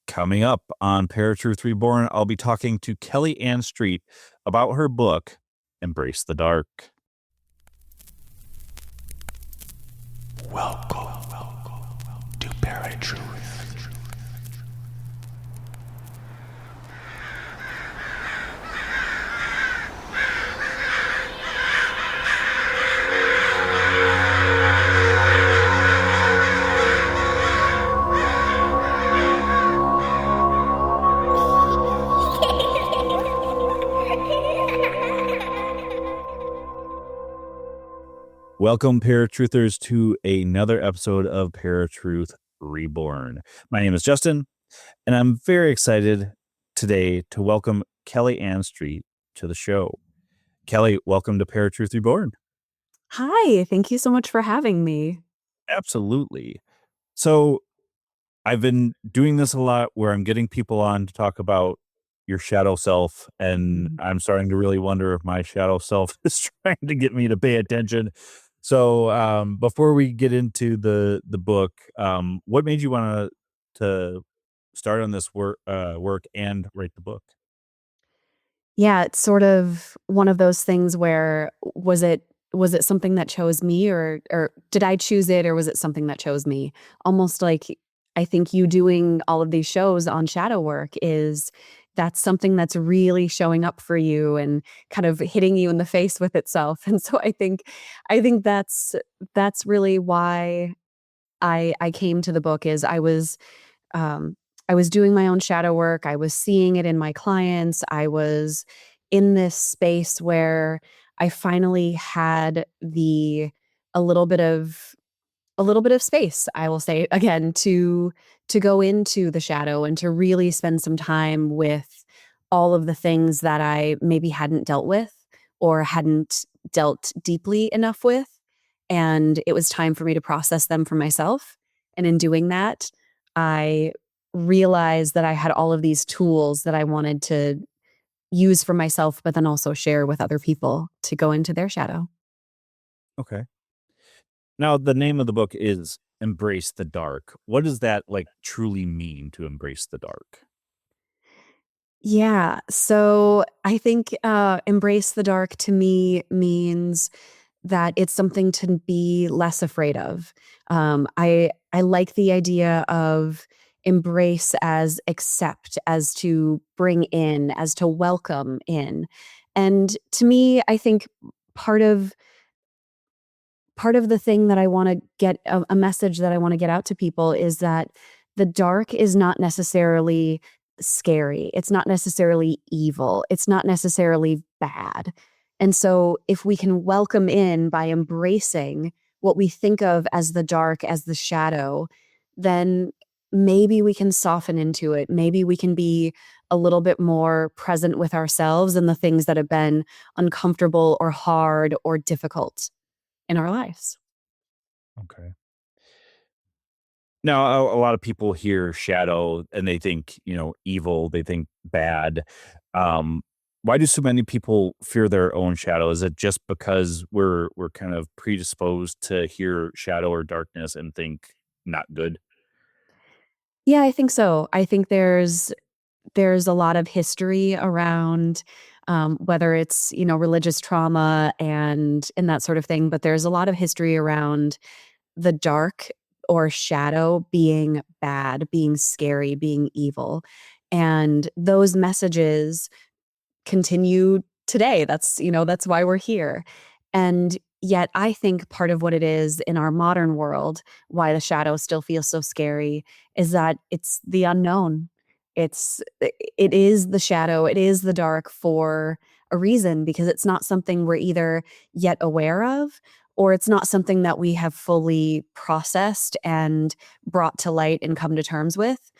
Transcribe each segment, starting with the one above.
Coming up on Paratruth Reborn, I'll be talking to Kelly Ann Street about her book, Embrace the Dark. Welcome to Paratruth. Welcome, Paratruthers, to another episode of Paratruth Reborn. My name is Justin, and I'm very excited today to welcome Kelly Ann Street to the show. Kelly, welcome to Paratruth Reborn. Hi, thank you so much for having me. Absolutely. So I've been doing this a lot where I'm getting people on to talk about your shadow self, and I'm starting to really wonder if my shadow self is trying to get me to pay attention. So before we get into the book, what made you want to start on this work and write the book? Yeah, it's sort of one of those things where was it something that chose me or did I choose it or was it something that chose me? Almost like I think you doing all of these shows on shadow work is that's something that's really showing up for you and kind of hitting you in the face with itself. And so I think that's really why I came to the book is um, I was doing my own shadow work. I was seeing it in my clients. I was in this space where I finally had the a little bit of a little bit of space, I will say again, to go into the shadow and to really spend some time with all of the things that I maybe hadn't dealt with or hadn't dealt deeply enough with. And it was time for me to process them for myself. And in doing that, I realized that I had all of these tools that I wanted to use for myself, but then also share with other people to go into their shadow. Okay. Now, the name of the book is Embrace the Dark. What does that truly mean to embrace the dark? Yeah. So I think embrace the dark to me means that it's something to be less afraid of. I like the idea of embrace as accept, as to bring in, as to welcome in. And to me, I think part of part of the thing that I want to get a message that I want to get out to people is that the dark is not necessarily scary. It's not necessarily evil. It's not necessarily bad. And so if we can welcome in by embracing what we think of as the dark, as the shadow, then maybe we can soften into it. Maybe we can be a little bit more present with ourselves and the things that have been uncomfortable or hard or difficult in our lives. Okay. Now, a lot of people hear shadow and they think, evil, they think bad. Um, why do so many people fear their own shadow? Is it just because we're kind of predisposed to hear shadow or darkness and think not good? Yeah, I think so. I think there's a lot of history around whether it's religious trauma and that sort of thing, but there's a lot of history around the dark or shadow being bad, being scary, being evil, and those messages continue today. That's why we're here. And yet I think part of what it is in our modern world, why the shadow still feels so scary is that it's the unknown. It is the shadow, it is the dark for a reason because it's not something we're either yet aware of or it's not something that we have fully processed and brought to light and come to terms with.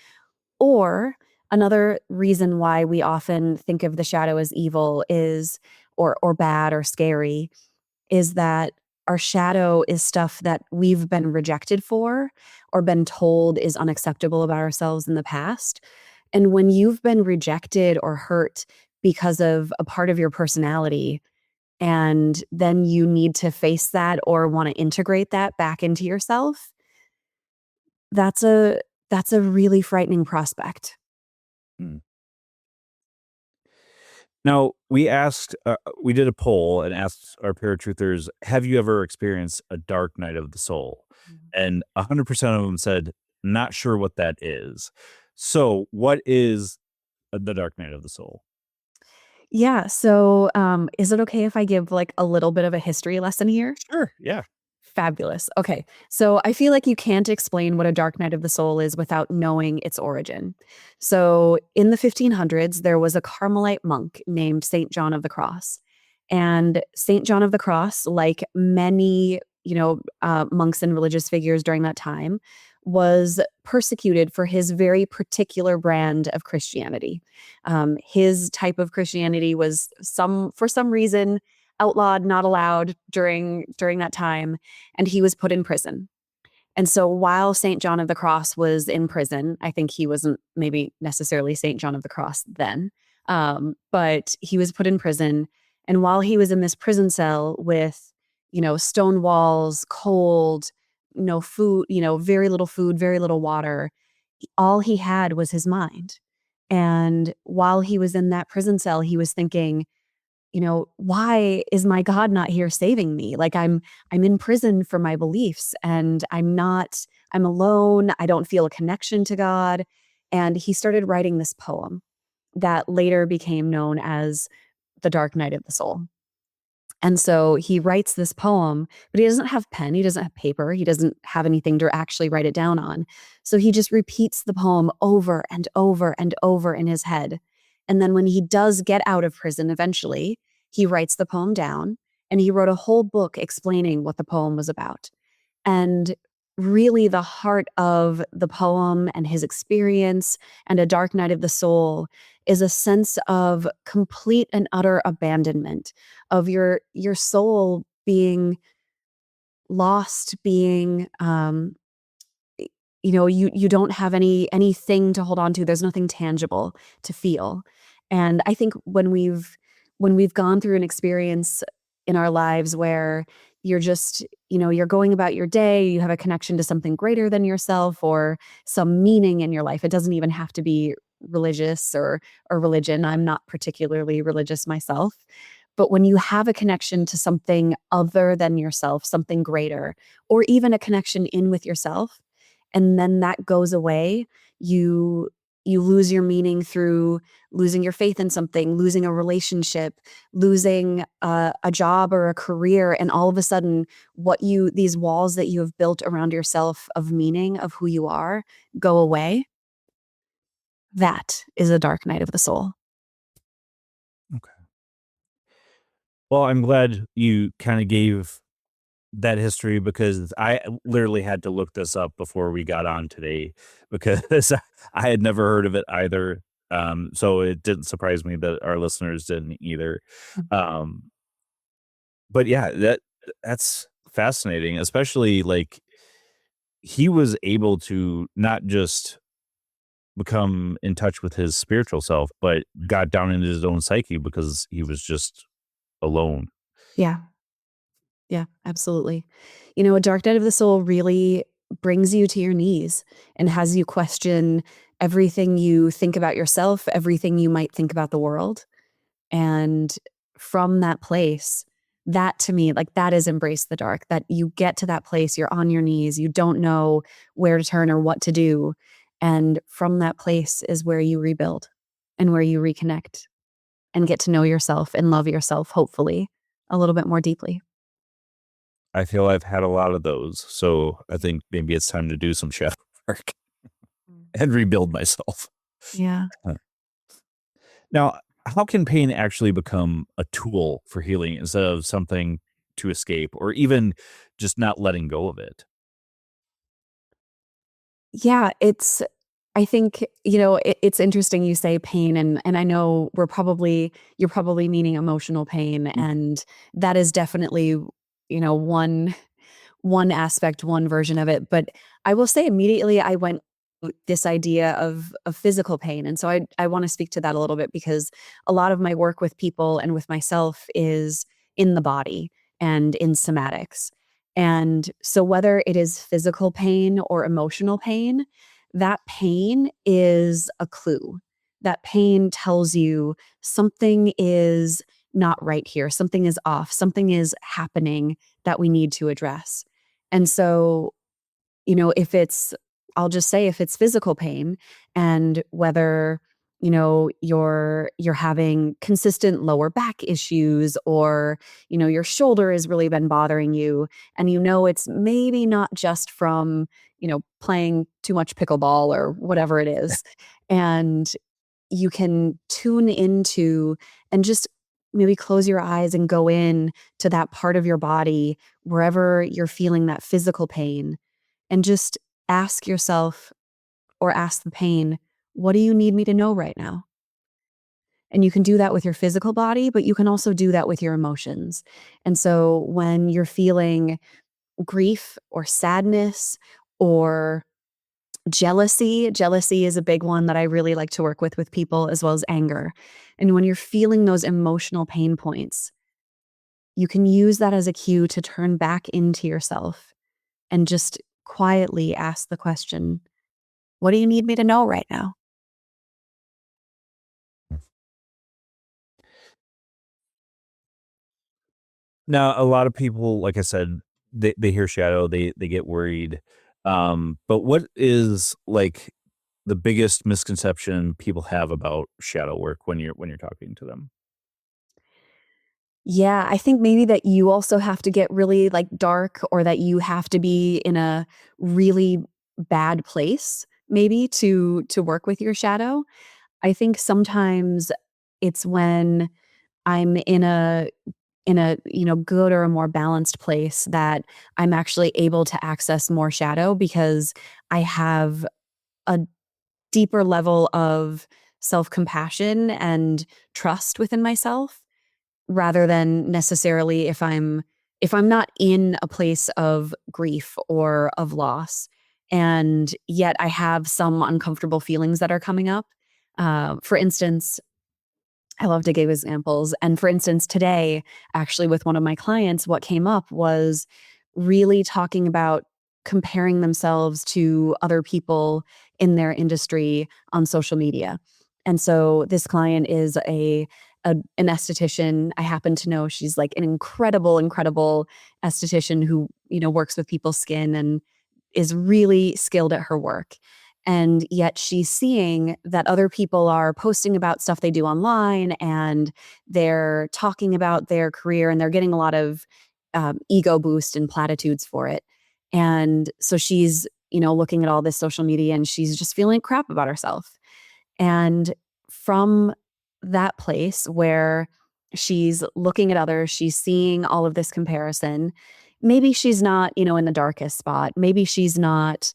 Or another reason why we often think of the shadow as evil is or bad or scary is that our shadow is stuff that we've been rejected for or been told is unacceptable about ourselves in the past. And when you've been rejected or hurt because of a part of your personality, and then you need to face that or want to integrate that back into yourself, that's a That's a really frightening prospect. Mm. Now, we did a poll and asked our paratruthers, have you ever experienced a dark night of the soul? Mhm. And 100% of them said, not sure what that is. So, what is the dark night of the soul? Yeah, so, is it okay if I give, like, a little bit of a history lesson here? Sure. Yeah. Fabulous. Okay. So I feel like you can't explain what a dark night of the soul is without knowing its origin. So in the 1500s, there was a Carmelite monk named St. John of the Cross. And St. John of the Cross, like many, monks and religious figures during that time, was persecuted for his very particular brand of Christianity. His type of Christianity was for some reason, outlawed, not allowed during that time, and he was put in prison. And so while St. John of the Cross was in prison, I think he wasn't maybe necessarily St. John of the Cross then, but he was put in prison. And while he was in this prison cell with, stone walls, cold, no food, very little food, very little water, all he had was his mind. And while he was in that prison cell, he was thinking, why is my God not here saving me? Like I'm in prison for my beliefs and I'm alone. I don't feel a connection to God. And he started writing this poem that later became known as The Dark Night of the Soul. And so he writes this poem, but he doesn't have pen, he doesn't have paper, he doesn't have anything to actually write it down on. So he just repeats the poem over and over and over in his head. And then when he does get out of prison eventually, he writes the poem down and he wrote a whole book explaining what the poem was about. And really, the heart of the poem and his experience and A Dark Night of the Soul is a sense of complete and utter abandonment of your soul being lost, being you don't have anything to hold on to. There's nothing tangible to feel. And I think when we've gone through an experience in our lives where you're just, you're going about your day, you have a connection to something greater than yourself or some meaning in your life. It doesn't even have to be religious or religion. I'm not particularly religious myself. But when you have a connection to something other than yourself, something greater, or even a connection in with yourself, and then that goes away, you you lose your meaning through losing your faith in something, losing a relationship, losing a job or a career, and all of a sudden these walls that you have built around yourself of meaning of who you are go away. That is a dark night of the soul. Okay. Well, I'm glad you kind of gave that history because I literally had to look this up before we got on today because I had never heard of it either. So it didn't surprise me that our listeners didn't either. Um, but yeah, that's fascinating, especially like he was able to not just become in touch with his spiritual self, but got down into his own psyche because he was just alone. Yeah. Yeah, absolutely. A dark night of the soul really brings you to your knees and has you question everything you think about yourself, everything you might think about the world. And from that place, that to me, like that is embrace the dark, that you get to that place, you're on your knees, you don't know where to turn or what to do. And from that place is where you rebuild and where you reconnect and get to know yourself and love yourself, hopefully, a little bit more deeply. I feel I've had a lot of those, so I think maybe it's time to do some shadow work Mm. and rebuild myself. Yeah. Uh, Now, how can pain actually become a tool for healing instead of something to escape or even just not letting go of it? Yeah, I think, it's interesting you say pain and I know you're probably meaning emotional pain Mm. and that is definitely, one aspect, one version of it, but I will say immediately I went with this idea of physical pain, and so I wanna speak to that a little bit because a lot of my work with people and with myself is in the body and in somatics, and so whether it is physical pain or emotional pain, that pain is a clue. That pain tells you something is not right here, something is off, something is happening that we need to address. And so, if it's I'll just say if it's physical pain and whether, you're having consistent lower back issues or, your shoulder has really been bothering you and it's maybe not just from, playing too much pickleball or whatever it is. And you can tune into and just maybe close your eyes and go in to that part of your body wherever you're feeling that physical pain and just ask yourself or ask the pain, what do you need me to know right now? And you can do that with your physical body, but you can also do that with your emotions. And so when you're feeling grief or sadness or jealousy is a big one that I really like to work with people as well as anger. And when you're feeling those emotional pain points, you can use that as a cue to turn back into yourself and just quietly ask the question, what do you need me to know right now? Now, a lot of people, like I said, they hear shadow, they get worried. But what is like the biggest misconception people have about shadow work when you're talking to them? Yeah, I think maybe that you also have to get really like dark or that you have to be in a really bad place maybe to work with your shadow. I think sometimes it's when I'm in a good or a more balanced place that I'm actually able to access more shadow because I have a deeper level of self-compassion and trust within myself rather than necessarily if I'm not in a place of grief or of loss and yet I have some uncomfortable feelings that are coming up. For instance, I love to give examples. And for instance, today, actually, with one of my clients, what came up was really talking about comparing themselves to other people in their industry on social media. And so this client is an esthetician. I happen to know she's like an incredible esthetician who, works with people's skin and is really skilled at her work. And yet she's seeing that other people are posting about stuff they do online and they're talking about their career and they're getting a lot of ego boost and platitudes for it. And so she's, looking at all this social media and she's just feeling crap about herself. And from that place where she's looking at others, she's seeing all of this comparison. Maybe she's not, in the darkest spot. Maybe she's not,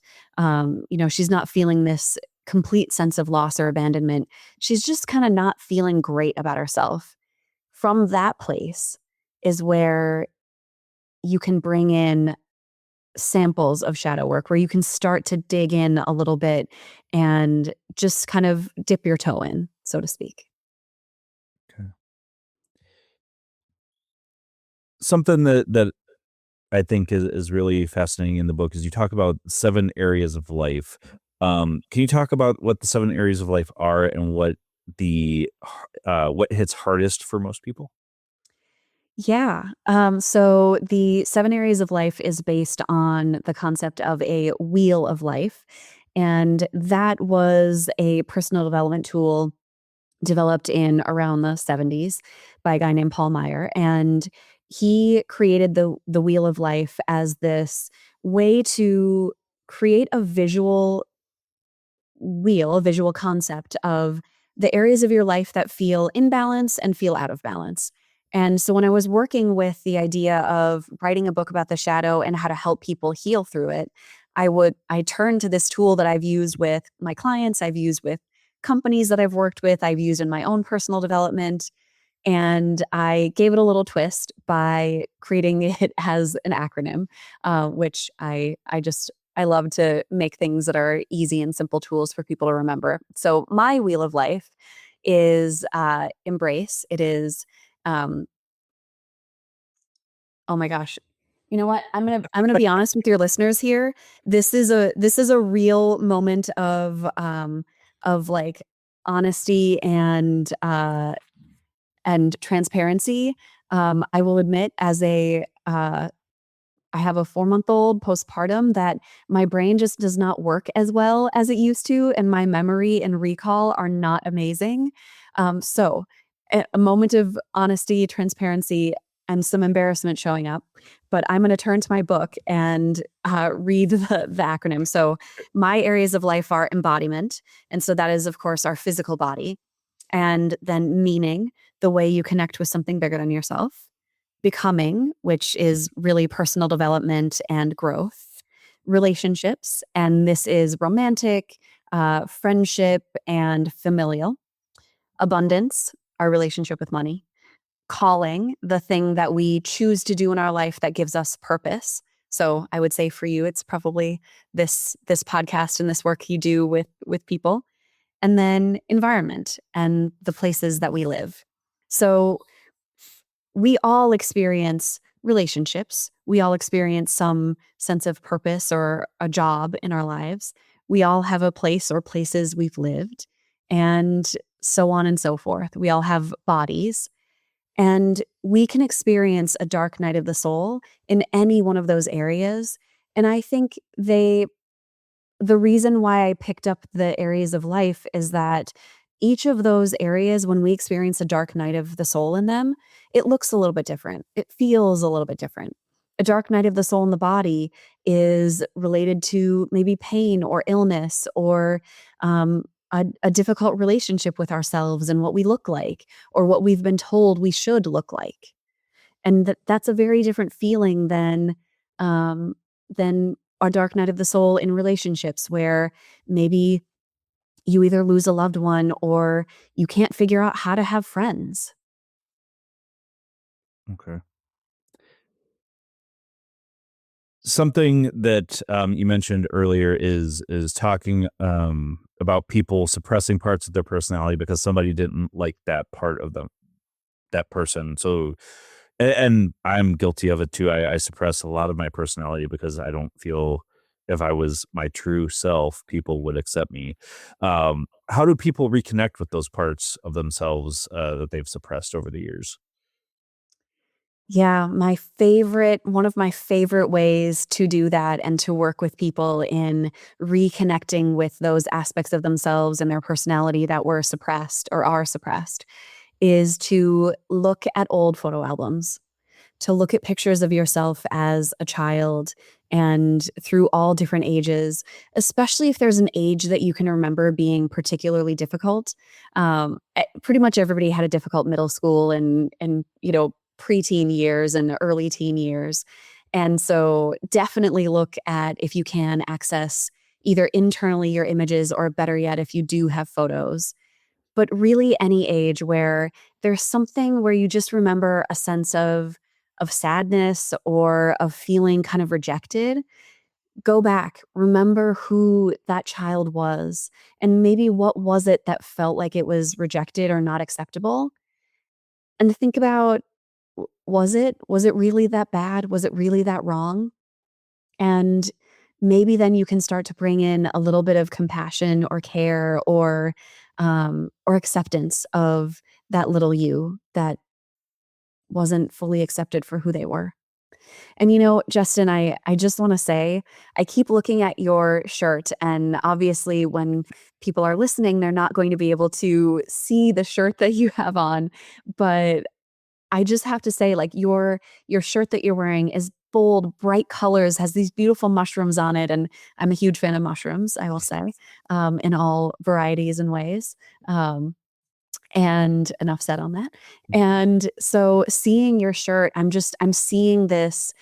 she's not feeling this complete sense of loss or abandonment. She's just kind of not feeling great about herself. From that place is where you can bring in samples of shadow work where you can start to dig in a little bit and just kind of dip your toe in, so to speak. Okay. Something that I think is really fascinating in the book is you talk about 7 areas of life. Can you talk about what the 7 areas of life are and what hits hardest for most people? Yeah. So the 7 areas of life is based on the concept of a wheel of life. And that was a personal development tool developed in around the 70s by a guy named Paul Meyer. And he created the wheel of life as this way to create a visual concept of the areas of your life that feel in balance and feel out of balance. And so when I was working with the idea of writing a book about the shadow and how to help people heal through it, I turned to this tool that I've used with my clients, I've used with companies that I've worked with, I've used in my own personal development, and I gave it a little twist by creating it as an acronym, which I love to make things that are easy and simple tools for people to remember. So my wheel of life is embrace. It is, um, oh my gosh, You know what? I'm gonna be honest with your listeners here. This is a real moment of like honesty and transparency. I will admit, I have a 4-month-old postpartum that my brain just does not work as well as it used to, and my memory and recall are not amazing. So, a moment of honesty, transparency, and some embarrassment showing up. But I'm going to turn to my book and read the acronym. So, my areas of life are embodiment. And so, that is, of course, our physical body. And then meaning, the way you connect with something bigger than yourself. Becoming, which is really personal development and growth. Relationships, and this is romantic, friendship, and familial. Abundance, our relationship with money. Calling, the thing that we choose to do in our life that gives us purpose. So I would say for you, it's probably this podcast and this work you do with people. And then environment and the places that we live. So we all experience relationships. We all experience some sense of purpose or a job in our lives. We all have a place or places we've lived, and so on and so forth. We all have bodies, and we can experience a dark night of the soul in any one of those areas. And I think the reason why I picked up the areas of life is that each of those areas, when we experience a dark night of the soul in them, it looks a little bit different. It feels a little bit different. A dark night of the soul in the body is related to maybe pain or illness or a difficult relationship with ourselves and what we look like or what we've been told we should look like. And that's a very different feeling than our dark night of the soul in relationships where maybe you either lose a loved one or you can't figure out how to have friends. Okay. Something that you mentioned earlier is talking about people suppressing parts of their personality because somebody didn't like that part of them, that person. So, and I'm guilty of it too. I suppress a lot of my personality because I don't feel if I was my true self, people would accept me. How do people reconnect with those parts of themselves that they've suppressed over the years? Yeah, one of my favorite ways to do that and to work with people in reconnecting with those aspects of themselves and their personality that were suppressed or are suppressed is to look at old photo albums, to look at pictures of yourself as a child and through all different ages, especially if there's an age that you can remember being particularly difficult. Pretty much everybody had a difficult middle school and preteen years and early teen years, and so definitely look at if you can access either internally your images or better yet if you do have photos, but really any age where there's something where you just remember a sense of sadness or of feeling kind of rejected. Go back, remember who that child was and maybe what was it that felt like it was rejected or not acceptable, and think about, was it really that bad? Was it really that wrong? And maybe then you can start to bring in a little bit of compassion or care or acceptance of that little you that wasn't fully accepted for who they were. And Justin, I just want to say, I keep looking at your shirt, and obviously, when people are listening, they're not going to be able to see the shirt that you have on. But I just have to say, like your shirt that you're wearing is bold, bright colors, has these beautiful mushrooms on it, and I'm a huge fan of mushrooms. I will say, in all varieties and ways. And enough said on that. And so seeing your shirt, I'm seeing this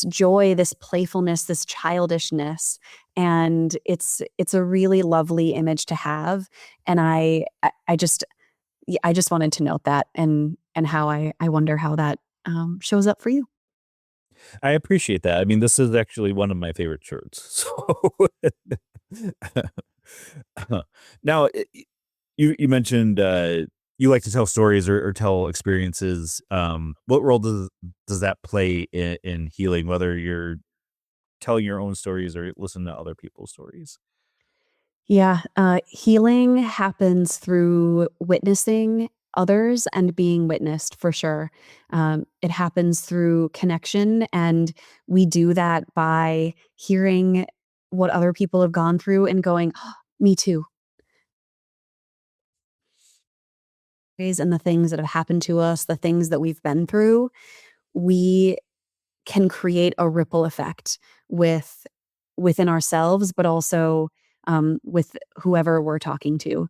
joy, this playfulness, this childishness, and it's a really lovely image to have. And I just wanted to note that and how I wonder how that shows up for you. I appreciate that. I mean, this is actually one of my favorite shirts. So now, you mentioned you like to tell stories or tell experiences. What role does that play in healing, whether you're telling your own stories or listening to other people's stories? Yeah, healing happens through witnessing others and being witnessed for sure. It happens through connection, and we do that by hearing what other people have gone through and going, "Oh, me too." And the things that have happened to us, the things that we've been through, we can create a ripple effect with within ourselves, but also with whoever we're talking to.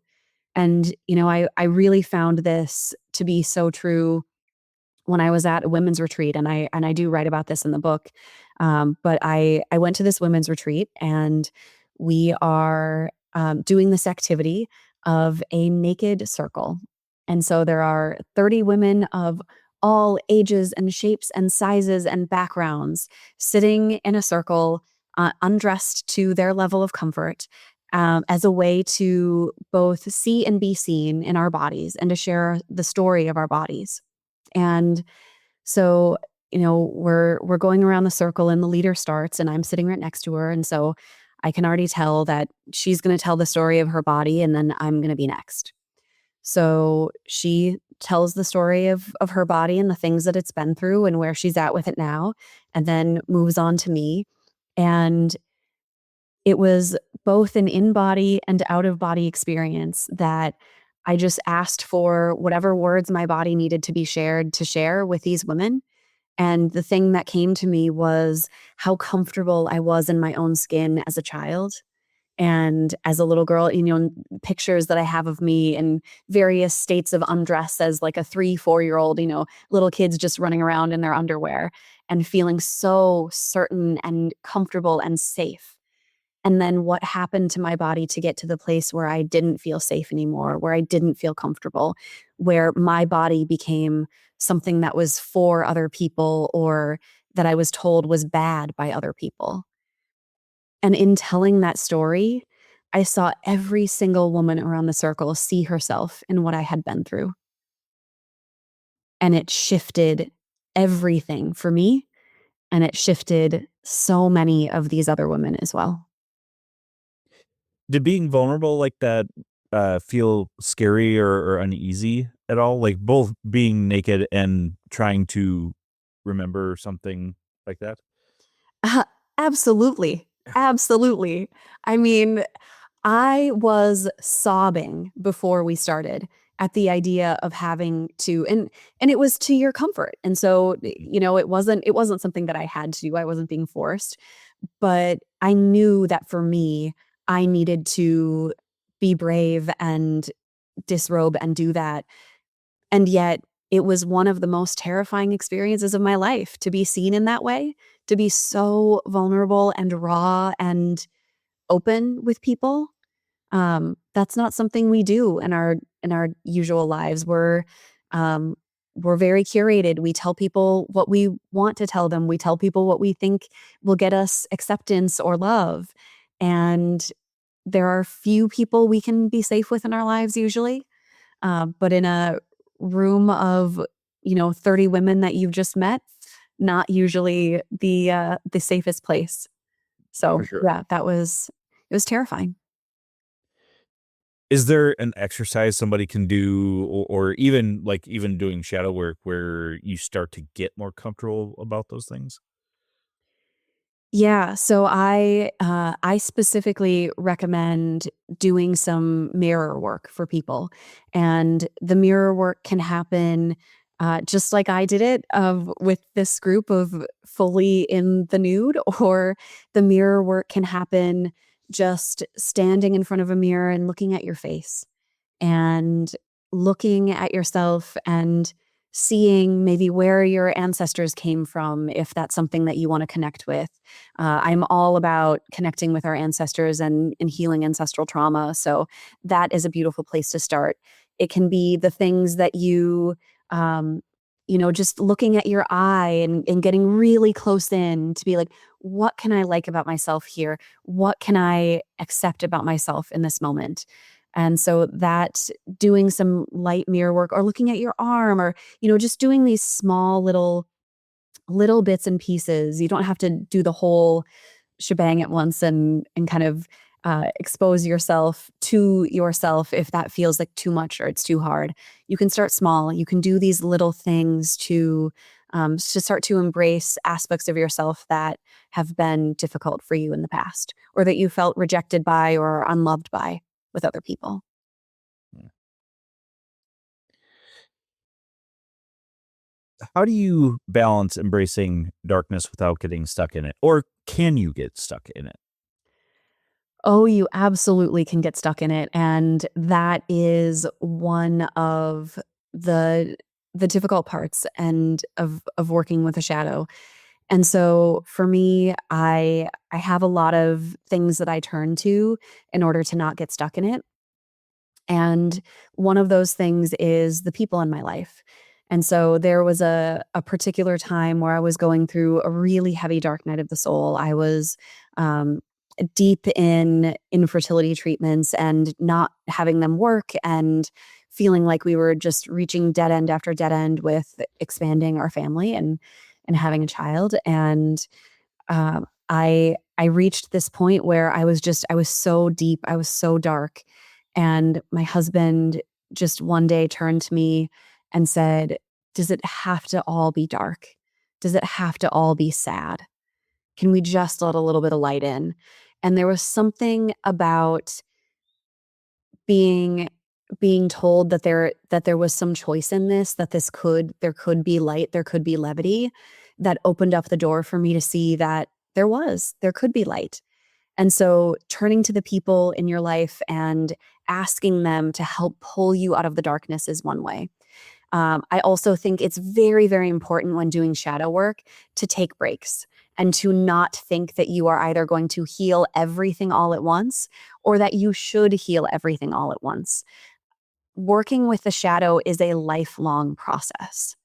And, I really found this to be so true when I was at a women's retreat, and I do write about this in the book. But I went to this women's retreat, and we are doing this activity of a naked circle. And so there are 30 women of all ages and shapes and sizes and backgrounds sitting in a circle, undressed to their level of comfort, as a way to both see and be seen in our bodies and to share the story of our bodies. And so, we're going around the circle and the leader starts and I'm sitting right next to her. And so I can already tell that she's going to tell the story of her body and then I'm going to be next. So she tells the story of her body and the things that it's been through and where she's at with it now, and then moves on to me. And it was both an in-body and out-of-body experience that I just asked for whatever words my body needed to be shared to share with these women, and the thing that came to me was how comfortable I was in my own skin as a child and as a little girl, pictures that I have of me in various states of undress as like a 3, 4-year old, little kids just running around in their underwear and feeling so certain and comfortable and safe. And then what happened to my body to get to the place where I didn't feel safe anymore, where I didn't feel comfortable, where my body became something that was for other people or that I was told was bad by other people. And in telling that story, I saw every single woman around the circle see herself in what I had been through. And it shifted everything for me. And it shifted so many of these other women as well. Did being vulnerable like that, feel scary or uneasy at all? Like, both being naked and trying to remember something like that? Uh, Absolutely. Absolutely. I mean, I was sobbing before we started at the idea of having to, and it was to your comfort. And so, it wasn't something that I had to do. I wasn't being forced, but I knew that for me, I needed to be brave and disrobe and do that. And yet, it was one of the most terrifying experiences of my life to be seen in that way, to be so vulnerable and raw and open with people. That's not something we do in our usual lives. We're very curated. We tell people what we want to tell them. We tell people what we think will get us acceptance or love. And there are few people we can be safe with in our lives usually. But in a room of, 30 women that you've just met, not usually the safest place. For So sure. yeah, it was terrifying. Is there an exercise somebody can do or even, like, even doing shadow work where you start to get more comfortable about those things? Yeah, so I specifically recommend doing some mirror work for people, and the mirror work can happen just like I did it of with this group of fully in the nude, or the mirror work can happen just standing in front of a mirror and looking at your face and looking at yourself and seeing maybe where your ancestors came from, if that's something that you want to connect with. I'm all about connecting with our ancestors and healing ancestral trauma. So that is a beautiful place to start. It can be the things that um, just looking at your eye and getting really close in to be like, what can I like about myself here? What can I accept about myself in this moment? And so that doing some light mirror work or looking at your arm or, just doing these small little bits and pieces. You don't have to do the whole shebang at once and kind of expose yourself to yourself if that feels like too much or it's too hard. You can start small. You can do these little things to start to embrace aspects of yourself that have been difficult for you in the past, or that you felt rejected by or unloved by with other people. How do you balance embracing darkness without getting stuck in it? Or can you get stuck in it? Oh, you absolutely can get stuck in it, and that is one of the the difficult parts and of working with a shadow. And so for me, I have a lot of things that I turn to in order to not get stuck in it. And one of those things is the people in my life. And so there was a particular time where I was going through a really heavy dark night of the soul. I was um, deep in infertility treatments and not having them work and feeling like we were just reaching dead end after dead end with expanding our family and having a child. And I reached this point where I was so deep, I was so dark, and my husband just one day turned to me and said, "Does it have to all be dark? Does it have to all be sad? Can we just let a little bit of light in?" And there was something about being being told that there was some choice in this, that there could be light, there could be levity, that opened up the door for me to see that there could be light. And so turning to the people in your life and asking them to help pull you out of the darkness is one way. I also think it's very, very important when doing shadow work to take breaks and to not think that you are either going to heal everything all at once or that you should heal everything all at once. Working with the shadow is a lifelong process.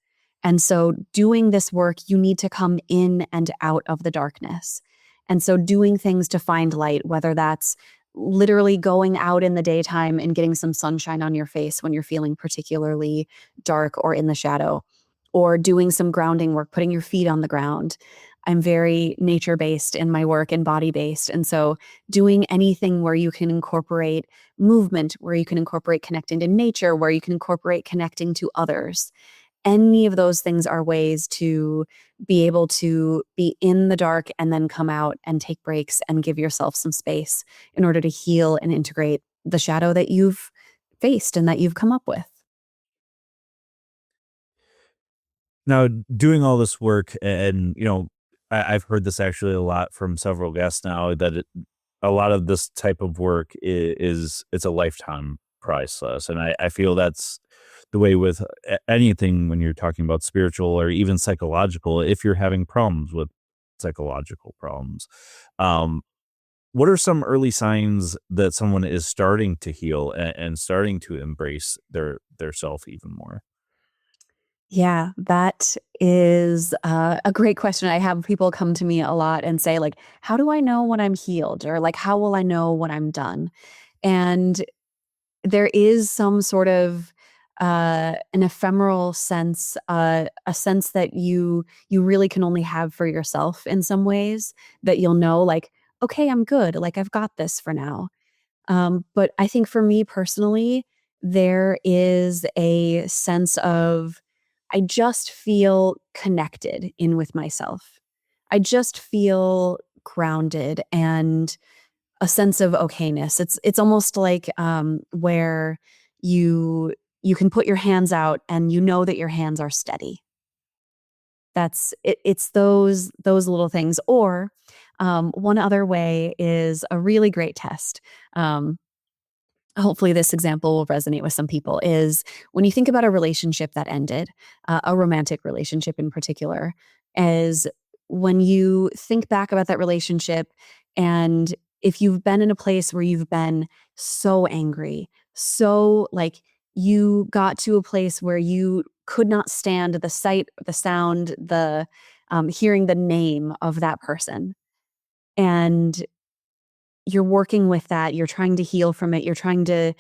And so, doing this work, you need to come in and out of the darkness. And so, doing things to find light, whether that's literally going out in the daytime and getting some sunshine on your face when you're feeling particularly dark or in the shadow, or doing some grounding work, putting your feet on the ground. I'm very nature based in my work and body based. And so, doing anything where you can incorporate movement, where you can incorporate connecting to nature, where you can incorporate connecting to others, any of those things are ways to be able to be in the dark and then come out and take breaks and give yourself some space in order to heal and integrate the shadow that you've faced and that you've come up with. Now, doing all this work and, I've heard this actually a lot from several guests now that a lot of this type of work is it's a lifetime priceless. And I feel that's the way with anything when you're talking about spiritual or even psychological, if you're having problems with psychological problems. Um, what are some early signs that someone is starting to heal and starting to embrace their self even more? Yeah, that is a great question. I have people come to me a lot and say, like, how do I know when I'm healed? Or, like, how will I know when I'm done? And there is some sort of an ephemeral sense, a sense that you really can only have for yourself in some ways, that you'll know, like, okay, I'm good. Like, I've got this for now. But I think for me personally, there is a sense of I just feel connected in with myself. I just feel grounded and a sense of okayness. It's almost like where you you can put your hands out and you know that your hands are steady. It's those little things. Or one other way is a really great test. Um, Hopefully this example will resonate with some people, is when you think about a relationship that ended, a romantic relationship in particular, as when you think back about that relationship, and if you've been in a place where you've been so angry, so like you got to a place where you could not stand the sight, the sound, the hearing the name of that person. And you're working with that, you're trying to heal from it, you're trying to,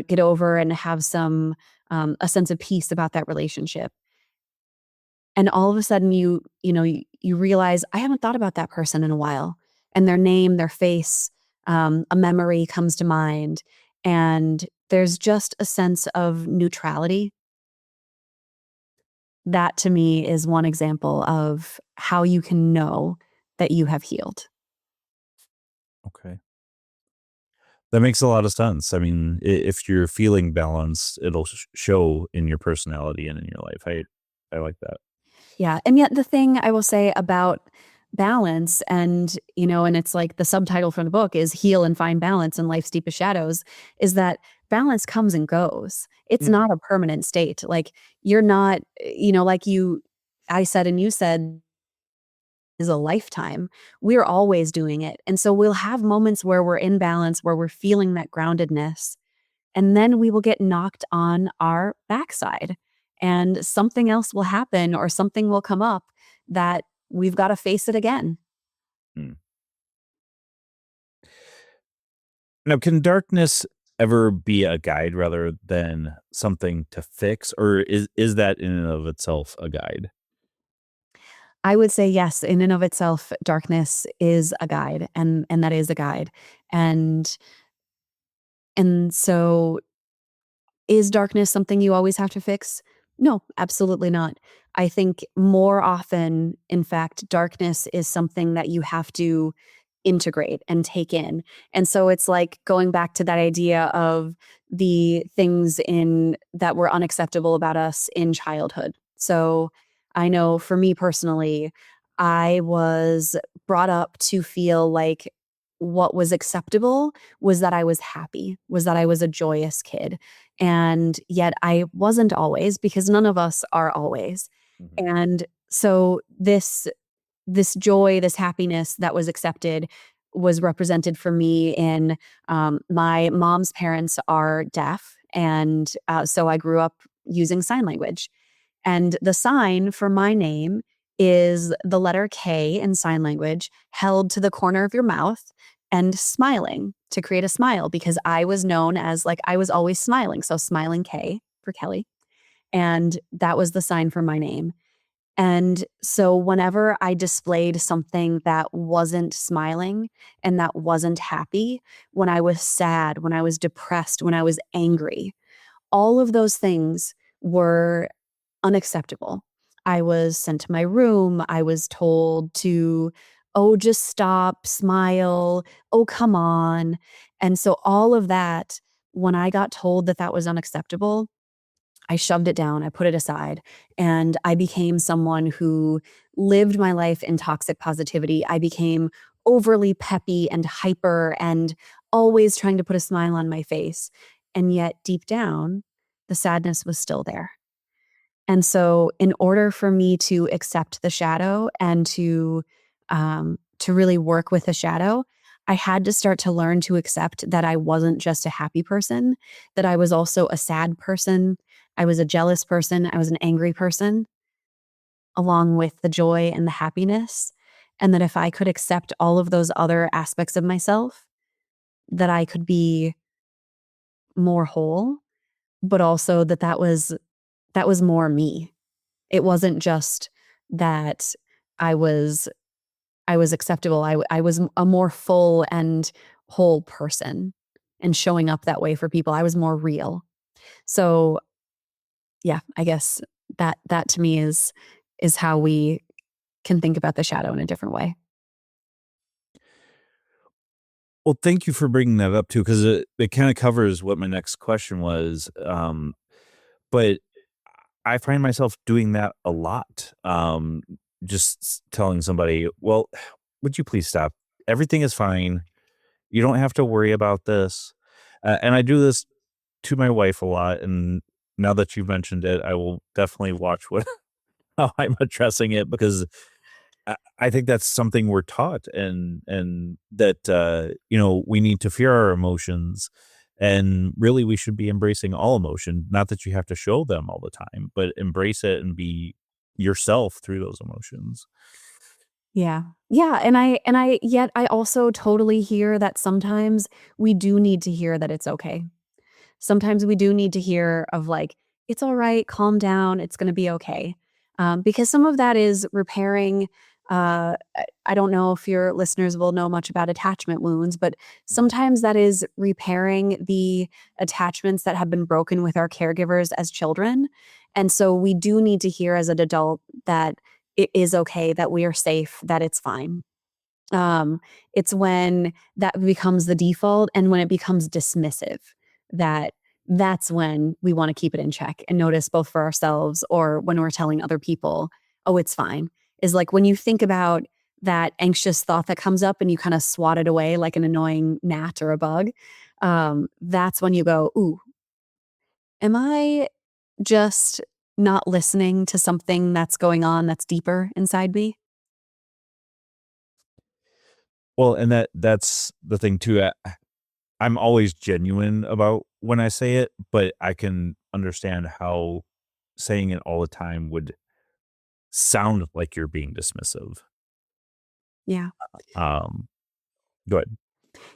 get over and have some, a sense of peace about that relationship. And all of a sudden you realize, "I haven't thought about that person in a while," and their name, their face, a memory comes to mind, and there's just a sense of neutrality. That to me is one example of how you can know that you have healed. Okay. That makes a lot of sense. I mean, if you're feeling balanced, it'll show in your personality and in your life. I like that. Yeah, and yet the thing I will say about balance and it's like the subtitle from the book is "Heal and Find Balance in Life's Deepest Shadows," is that balance comes and goes. It's Mm. not a permanent state. Like, you're not, like I said and you said, is a lifetime. We're always doing it, and so we'll have moments where we're in balance, where we're feeling that groundedness, and then we will get knocked on our backside, and something else will happen or something will come up that we've gotta face it again. Mm. Now, can darkness ever be a guide rather than something to fix, or is that in and of itself a guide? I would say yes, in and of itself, darkness is a guide, and that is a guide, and so is darkness something you always have to fix? No, absolutely not. I think more often, in fact, darkness is something that you have to integrate and take in. And so it's like going back to that idea of the things in that were unacceptable about us in childhood. So I know for me personally, I was brought up to feel like what was acceptable was that I was happy, was that I was a joyous kid. And yet I wasn't always, because none of us are always. Mhm. And so this joy, this happiness that was accepted was represented for me in, my mom's parents are deaf, and so I grew up using sign language. And the sign for my name is the letter K in sign language held to the corner of your mouth and smiling to create a smile, because I was known as, like, I was always smiling. So smiling K for Kelly. And that was the sign for my name. And so whenever I displayed something that wasn't smiling and that wasn't happy, when I was sad, when I was depressed, when I was angry, all of those things were unacceptable. I was sent to my room. I was told to, "Oh, just stop, smile. Oh, come on." And so all of that, when I got told that that was unacceptable, I shoved it down, I put it aside, and I became someone who lived my life in toxic positivity. I became overly peppy and hyper and always trying to put a smile on my face. And yet deep down, the sadness was still there. And so in order for me to accept the shadow and to really work with the shadow, I had to start to learn to accept that I wasn't just a happy person, that I was also a sad person, I was a jealous person, I was an angry person, along with the joy and the happiness, and that if I could accept all of those other aspects of myself, that I could be more whole, but also that that was more me. It wasn't just that I was I was acceptable. I was a more full and whole person and showing up that way for people. I was more real. So, yeah, I guess that to me is how we can think about the shadow in a different way. Well, thank you for bringing that up too, because it kind of covers what my next question was. But I find myself doing that a lot. Just telling somebody, "Well, would you please stop? Everything is fine. You don't have to worry about this." And I do this to my wife a lot. And now that you've mentioned it, I will definitely watch what how I'm addressing it, because I think that's something we're taught, and that we need to fear our emotions, and really we should be embracing all emotion. Not that you have to show them all the time, but embrace it and be yourself through those emotions. Yeah. Yeah, and I yet I also totally hear that sometimes we do need to hear that it's okay. Sometimes we do need to hear of like, "It's alright, calm down, it's gonna be okay." Because some of that is repairing, I don't know if your listeners will know much about attachment wounds, but sometimes that is repairing the attachments that have been broken with our caregivers as children, and so we do need to hear as an adult that it is okay, that we are safe, that it's fine. Um, it's when that becomes the default and when it becomes dismissive that that's when we wanna keep it in check and notice both for ourselves or when we're telling other people, "Oh, it's fine." Is like when you think about that anxious thought that comes up and you kinda swat it away like an annoying gnat or a bug, that's when you go, "Ooh, am I just not listening to something that's going on that's deeper inside me?" Well, and that's the thing too. I'm always genuine about when I say it, but I can understand how saying it all the time would sound like you're being dismissive. Yeah. Um, go ahead.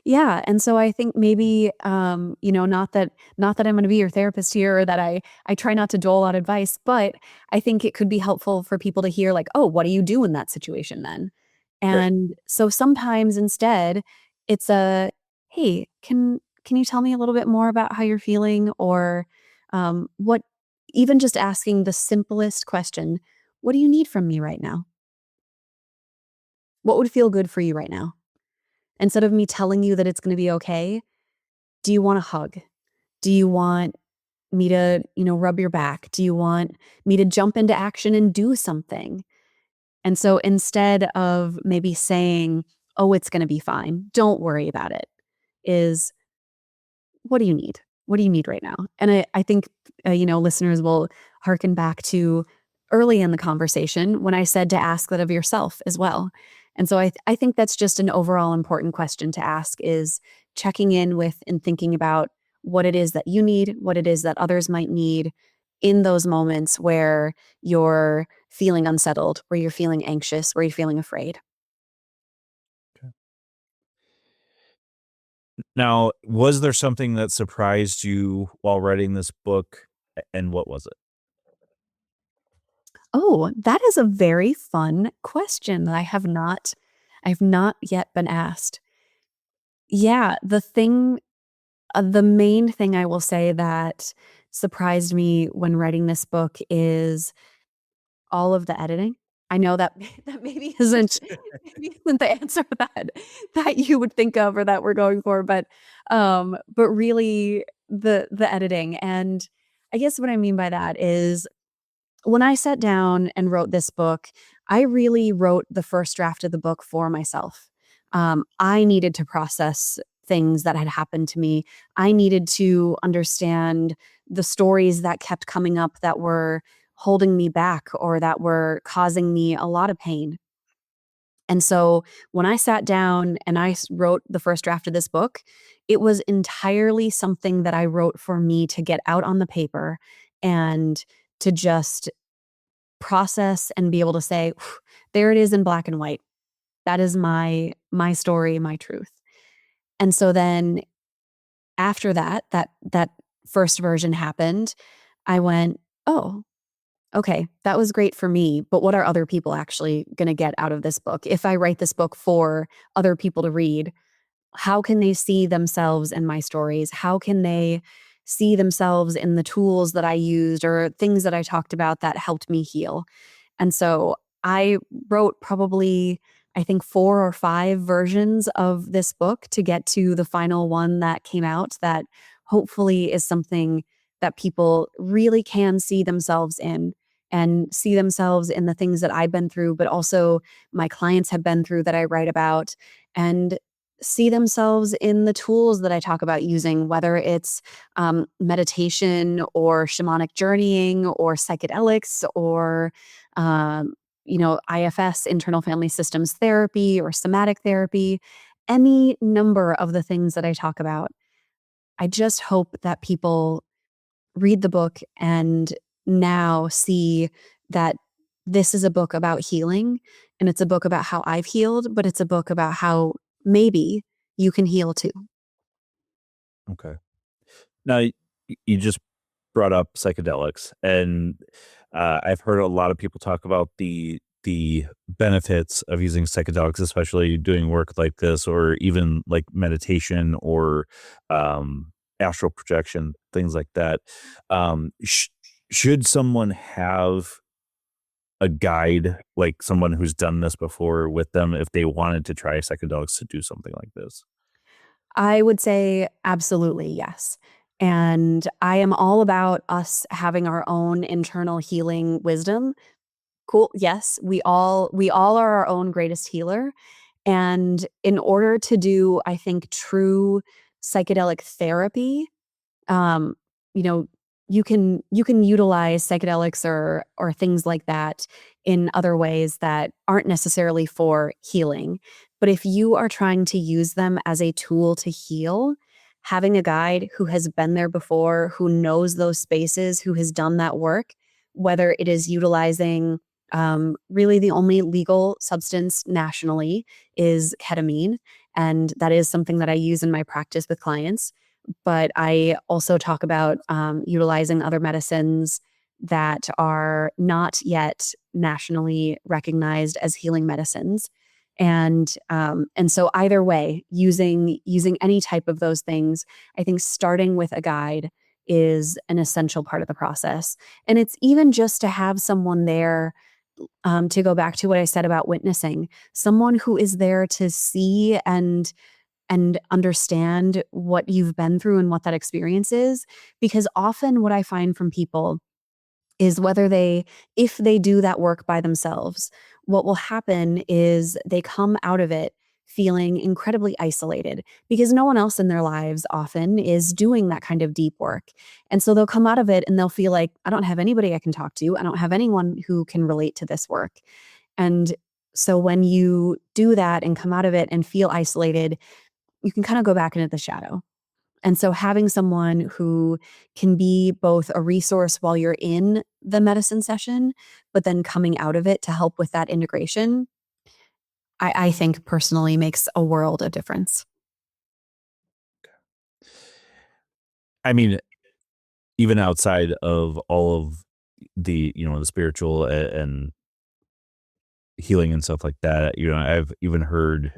Yeah, and so I think maybe, not that I'm gonna be your therapist here or that I try not to dole out advice, but I think it could be helpful for people to hear like, "Oh, what do you do in that situation then?" Right. And so sometimes instead, it's a, "Hey, can you tell me a little bit more about how you're feeling?" Or, what even just asking the simplest question, "What do you need from me right now? What would feel good for you right now?" Instead of me telling you that it's gonna be okay, do you want a hug? Do you want me to, rub your back? Do you want me to jump into action and do something? And so instead of maybe saying, "Oh, it's gonna be fine. Don't worry about it," is, "What do you need? What do you need right now?" And I think, listeners will hearken back to early in the conversation when I said to ask that of yourself as well. And so I think that's just an overall important question to ask is checking in with and thinking about what it is that you need, what it is that others might need in those moments where you're feeling unsettled, where you're feeling anxious, where you're feeling afraid. Okay. Now, was there something that surprised you while writing this book, and what was it? Oh, that is a very fun question that I've not yet been asked. Yeah, the main thing I will say that surprised me when writing this book is all of the editing. I know that that maybe isn't the answer that you would think of or that we're going for, but really the editing, and I guess what I mean by that is when I sat down and wrote this book, I really wrote the first draft of the book for myself. I needed to process things that had happened to me. I needed to understand the stories that kept coming up that were holding me back or that were causing me a lot of pain. And so when I sat down and wrote the first draft of this book, it was entirely something that I wrote for me to get out on the paper and to just process and be able to say, "There it is in black and white. That is my story, my truth." And so then after that first version happened, I went, "Oh, okay, that was great for me, but what are other people actually gonna get out of this book? If I write this book for other people to read, how can they see themselves in my stories? How can they see themselves in the tools that I used or things that I talked about that helped me heal?" And so I wrote probably, I think, 4 or 5 versions of this book to get to the final one that came out that hopefully is something that people really can see themselves in and see themselves in the things that I've been through, but also my clients have been through that I write about, and see themselves in the tools that I talk about using, whether it's meditation or shamanic journeying or psychedelics or IFS, internal family systems therapy or somatic therapy, any number of the things that I talk about. I just hope that people read the book and now see that this is a book about healing And it's a book about how I've healed, but it's a book about how maybe you can heal too. Okay. Now, you just brought up psychedelics, and I've heard a lot of people talk about the benefits of using psychedelics, especially doing work like this, or even like meditation or astral projection, things like that. Should someone have a guide, like someone who's done this before with them, if they wanted to try psychedelics to do something like this? I would say absolutely yes. And I am all about us having our own internal healing wisdom. Cool. Yes, we all are our own greatest healer. And in order to do, I think, true psychedelic therapy, um, you know, you can utilize psychedelics or things like that in other ways that aren't necessarily for healing. But if you are trying to use them as a tool to heal, having a guide who has been there before, who knows those spaces, who has done that work, whether it is utilizing really the only legal substance nationally is ketamine. And that is something that I use in my practice with clients, but I also talk about utilizing other medicines that are not yet nationally recognized as healing medicines. And so either way, using any type of those things, I think starting with a guide is an essential part of the process. And it's even just to have someone there, to go back to what I said about witnessing, someone who is there to see and understand what you've been through and what that experience is. Because often what I find from people is if they do that work by themselves, what will happen is they come out of it feeling incredibly isolated because no one else in their lives often is doing that kind of deep work. And so they'll come out of it and they'll feel like, I don't have anybody I can talk to. I don't have anyone who can relate to this work. And so when you do that and come out of it and feel isolated, you can kind of go back into the shadow. And so having someone who can be both a resource while you're in the medicine session, but then coming out of it to help with that integration, I think personally makes a world of difference. I mean, even outside of all of the spiritual and healing and stuff like that, I've even heard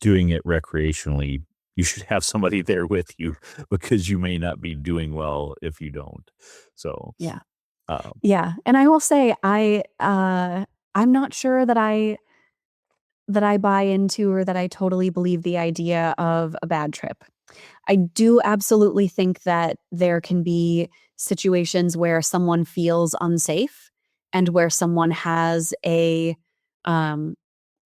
doing it recreationally, you should have somebody there with you because you may not be doing well if you don't. So, Yeah. um, Yeah. And I will say I'm not sure that I buy into or that I totally believe the idea of a bad trip. I do absolutely think that there can be situations where someone feels unsafe and where someone has um,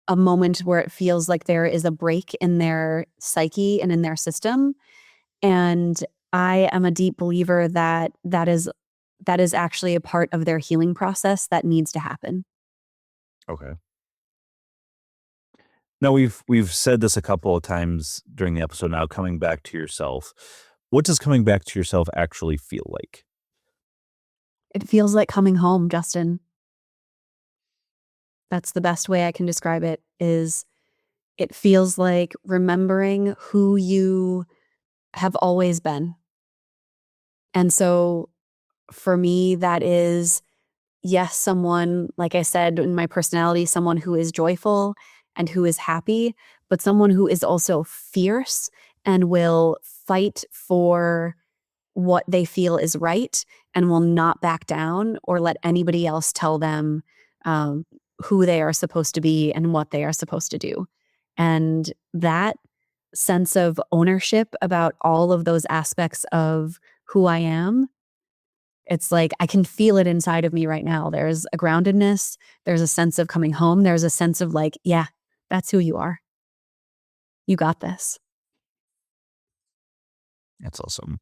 a moment where it feels like there is a break in their psyche and in their system. And I am a deep believer that that is actually a part of their healing process that needs to happen. okay. Now we've said this a couple of times during the episode now, coming back to yourself. What does coming back to yourself actually feel like? It feels like coming home, Justin. That's the best way I can describe it is it feels like remembering who you have always been. And so for me, that is, yes, someone, like I said, in my personality, someone who is joyful and who is happy, but someone who is also fierce and will fight for what they feel is right and will not back down or let anybody else tell them um, who they are supposed to be and what they are supposed to do. And that sense of ownership about all of those aspects of who I am, it's like I can feel it inside of me right now. There's a groundedness, there's a sense of coming home, there's a sense of like, yeah, that's who you are. You got this. That's awesome.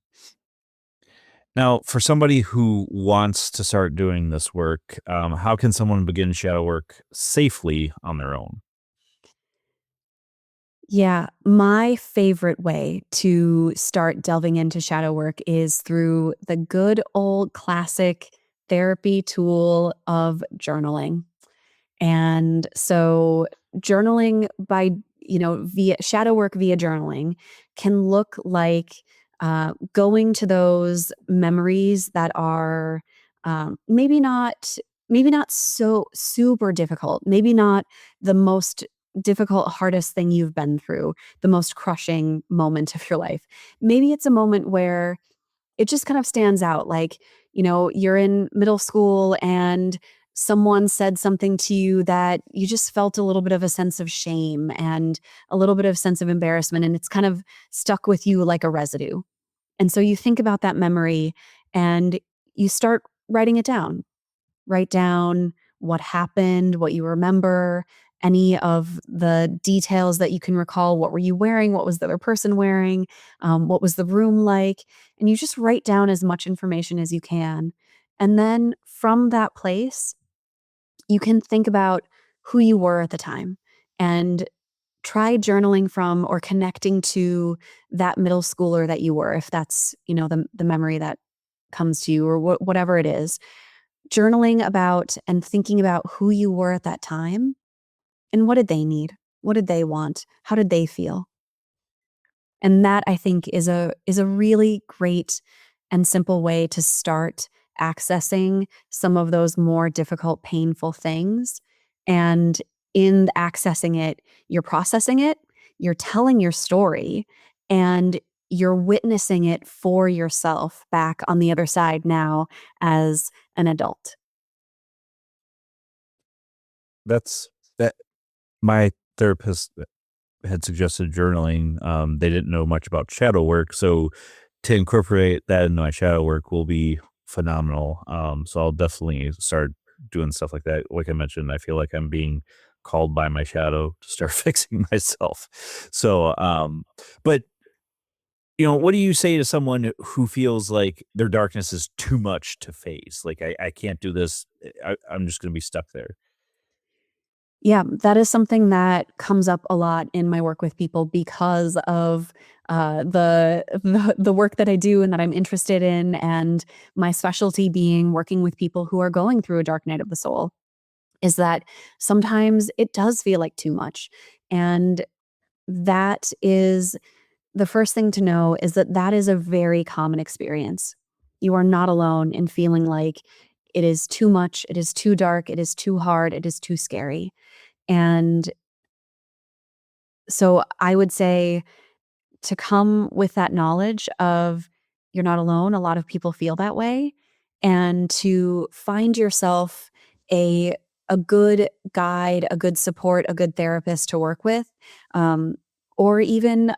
Now, for somebody who wants to start doing this work, how can someone begin shadow work safely on their own? Yeah, my favorite way to start delving into shadow work is through the good old classic therapy tool of journaling. And so journaling by, via shadow work via journaling can look like going to those memories that are maybe not so super difficult, maybe not the most difficult, hardest thing you've been through, the most crushing moment of your life. Maybe it's a moment where it just kind of stands out, like, you're in middle school and someone said something to you that you just felt a little bit of a sense of shame and a little bit of sense of embarrassment, and it's kind of stuck with you like a residue. And so you think about that memory and you start writing it down. Write down what happened, what you remember, any of the details that you can recall. What were you wearing? What was the other person wearing? What was the room like? And you just write down as much information as you can. And then from that place, you can think about who you were at the time and try journaling from or connecting to that middle schooler that you were, if that's, the memory that comes to you, or whatever it is. Journaling about and thinking about who you were at that time and what did they need? What did they want? How did they feel? And that, I think, is a really great and simple way to start accessing some of those more difficult, painful things. And in accessing it, you're processing it, you're telling your story, and you're witnessing it for yourself back on the other side now as an adult. That's that my therapist had suggested journaling. They didn't know much about shadow work, so to incorporate that into my shadow work will be phenomenal. So I'll definitely start doing stuff like that. Like I mentioned, I feel like I'm being called by my shadow to start fixing myself. So, but what do you say to someone who feels like their darkness is too much to face? Like I can't do this. I'm just going to be stuck there. Yeah, that is something that comes up a lot in my work with people because of the work that I do and that I'm interested in, and my specialty being working with people who are going through a dark night of the soul. Is that sometimes it does feel like too much, and that is the first thing to know is that that is a very common experience. You are not alone in feeling like it is too much, it is too dark, it is too hard, it is too scary. And so I would say to come with that knowledge of you're not alone, a lot of people feel that way, and to find yourself a a good guide, a good support, a good therapist to work with, um, or even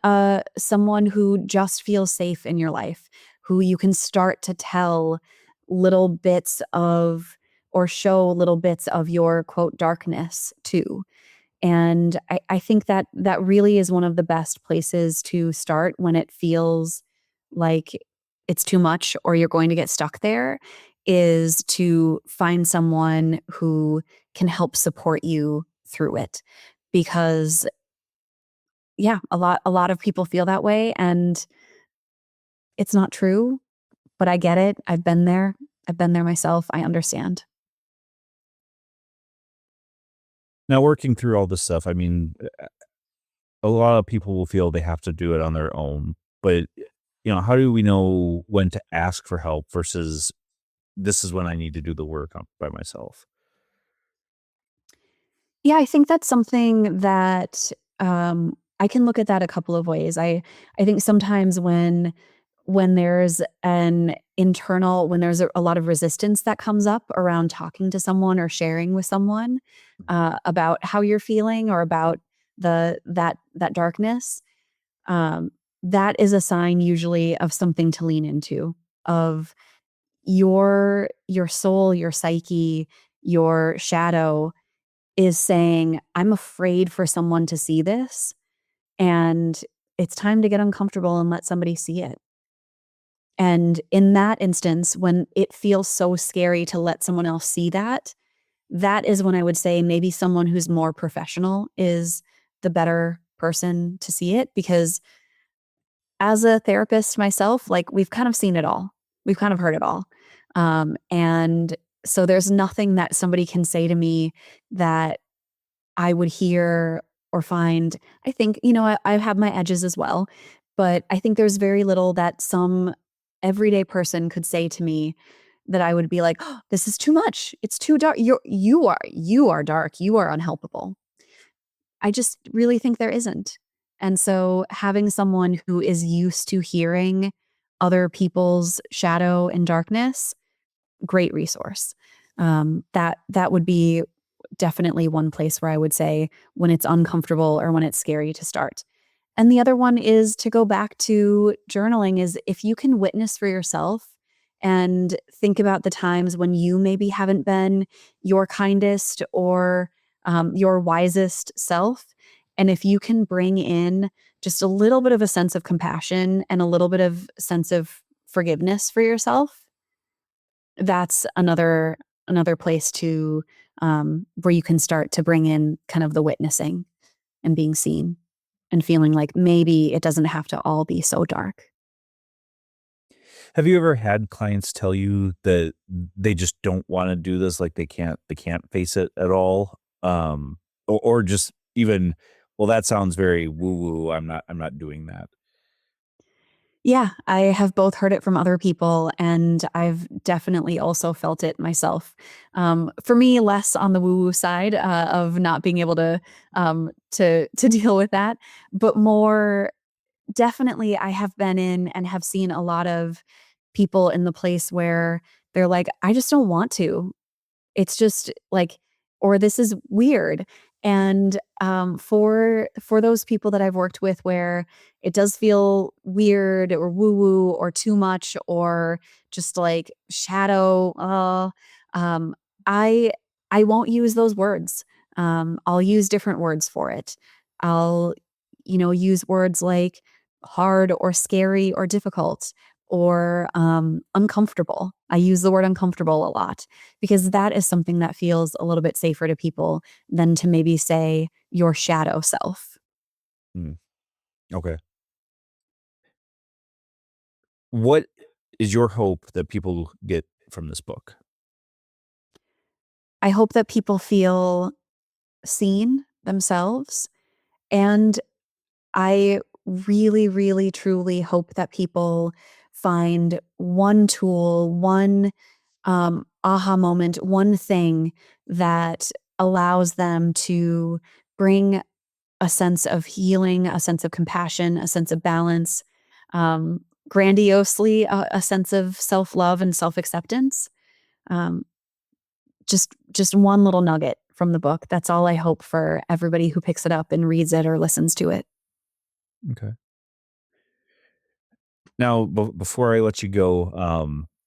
someone who just feels safe in your life, who you can start to tell little bits of or show little bits of your quote darkness to. And I think that that really is one of the best places to start when it feels like it's too much or you're going to get stuck there, is to find someone who can help support you through it. Because yeah, a lot of people feel that way, and it's not true, but I get it. I've been there. I've been there myself. I understand. Now, working through all this stuff, I mean, a lot of people will feel they have to do it on their own, but how do we know when to ask for help versus this is when I need to do the work by myself? Yeah, I think that's something that, I can look at that a couple of ways. I think sometimes when there's when there's a lot of resistance that comes up around talking to someone or sharing with someone, about how you're feeling or about that darkness, um, that is a sign usually of something to lean into, of your soul, your psyche, your shadow is saying, "I'm afraid for someone to see this, and it's time to get uncomfortable and let somebody see it." And in that instance, when it feels so scary to let someone else see that, that is when I would say maybe someone who's more professional is the better person to see it, because as a therapist myself, like, we've kind of seen it all. We've kind of heard it all. And So there's nothing that somebody can say to me that I would hear or find. I think, I have my edges as well, but I think there's very little that some everyday person could say to me that I would be like, oh, this is too much. It's too dark. You are dark. You are unhelpable. I just really think there isn't. And so having someone who is used to hearing other people's shadow and darkness, great resource. That would be definitely one place where I would say when it's uncomfortable or when it's scary to start. And the other one is to go back to journaling is if you can witness for yourself and think about the times when you maybe haven't been your kindest or your wisest self. And if you can bring in just a little bit of a sense of compassion and a little bit of sense of forgiveness for yourself, that's another place to where you can start to bring in kind of the witnessing and being seen and feeling like maybe it doesn't have to all be so dark. Have you ever had clients tell you that they just don't wanna do this, like, they can't face it at all? Or just even, "Well, that sounds very woo-woo, I'm not doing that." Yeah, I have both heard it from other people, and I've definitely also felt it myself. For me, less on the woo-woo side of not being able to deal with that, but more definitely I have been in and have seen a lot of people in the place where they're like, I just don't want to. It's just like or this is weird. And, for those people that I've worked with where it does feel weird or woo-woo or too much or just like shadow, um, I I won't use those words. I'll use different words for it. I'll, use words like hard or scary or difficult or, uncomfortable. I use the word uncomfortable a lot because that is something that feels a little bit safer to people than to maybe say your shadow self. Mm, okay. What is your hope that people get from this book? I hope that people feel seen themselves. And I really, really, truly hope that people find one tool, one aha moment, one thing that allows them to bring a sense of healing, a sense of compassion, a sense of balance, grandiosely, a sense of self love and self acceptance. Um, just one little nugget from the book. That's all I hope for everybody who picks it up and reads it or listens to it. Okay. Now, before I let you go,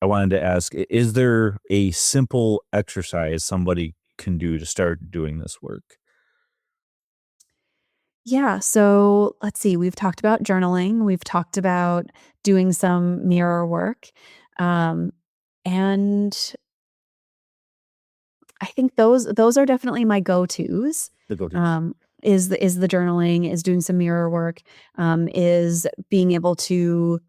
I wanted to ask, is there a simple exercise somebody can do to start doing this work? Yeah. So let's see. We've talked about journaling. We've talked about doing some mirror work. Um, and I think those are definitely my go-tos. The go-tos. Um, is the journaling, is doing some mirror work, is being able to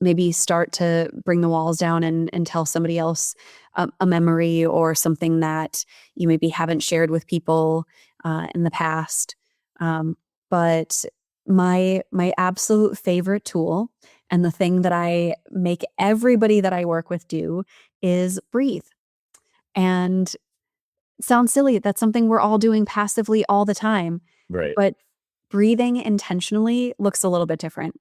maybe start to bring the walls down and tell somebody else a memory or something that you maybe haven't shared with people in the past. Um, but my absolute favorite tool and the thing that I make everybody that I work with do is breathe. And sounds silly. That's something we're all doing passively all the time. Right. But breathing intentionally looks a little bit different.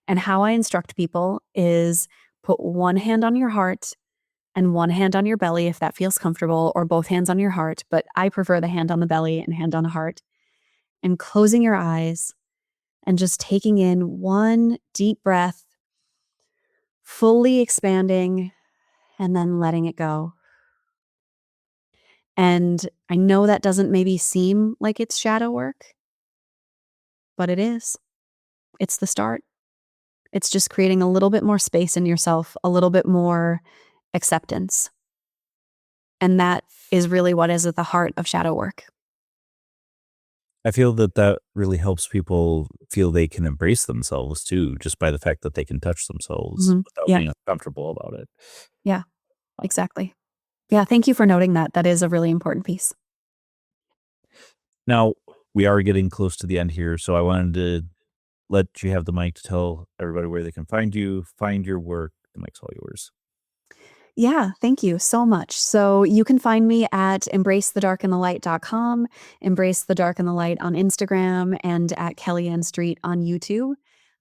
And how I instruct people is put one hand on your heart and one hand on your belly if that feels comfortable, or both hands on your heart. But I prefer the hand on the belly and hand on the heart. And closing your eyes and just taking in one deep breath, fully expanding, and then letting it go. And I know that doesn't maybe seem like it's shadow work, but it is. It's the start. It's just creating a little bit more space in yourself, a little bit more acceptance. And that is really what is at the heart of shadow work. I feel that that really helps people feel they can embrace themselves too, just by the fact that they can touch themselves Mhm. without Yeah. being uncomfortable about it. Yeah. Uh, Exactly. Yeah, thank you for noting that. That is a really important piece. Now, we are getting close to the end here, so I wanted to let you have the mic to tell everybody where they can find you, find your work. The mic's all yours. Yeah, thank you so much. So you can find me at embracethedarkandthelight.com, Embrace the Dark and the Light on Instagram, and at Kellyanne Street on YouTube.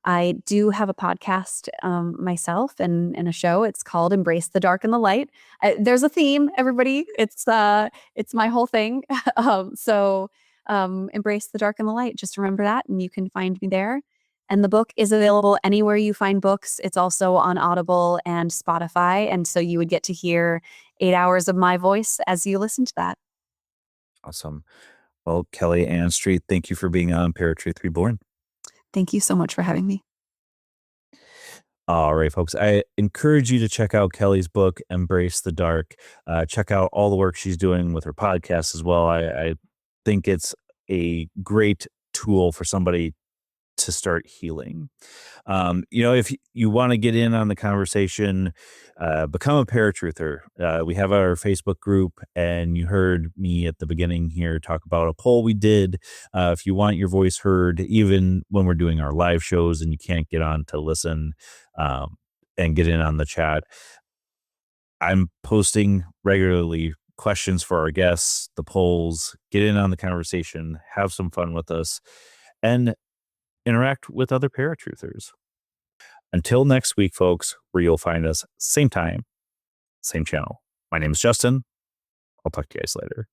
I do have a podcast myself and a show. It's called Embrace the Dark and the Light. There's a theme, everybody. It's my whole thing. Embrace the Dark and the Light. Just remember that, and you can find me there. And the book is available anywhere you find books. It's also on Audible and Spotify. And so you would get to hear 8 hours of my voice as you listen to that. Awesome. Well, Kelly Ann Street, thank you for being on Paratruth Reborn. Thank you so much for having me. All right, folks. I encourage you to check out Kelly's book, Embrace the Dark. Check out all the work she's doing with her podcast as well. I think it's a great tool for somebody to start healing. If you want to get in on the conversation, become a paratruther. We have our Facebook group, and you heard me at the beginning here talk about a poll we did. If you want your voice heard, even when we're doing our live shows and you can't get on to listen and get in on the chat, I'm posting regularly questions for our guests, the polls, get in on the conversation, have some fun with us, and interact with other paratruthers. Until next week, folks, where you'll find us same time, same channel. My name is Justin. I'll talk to you guys later.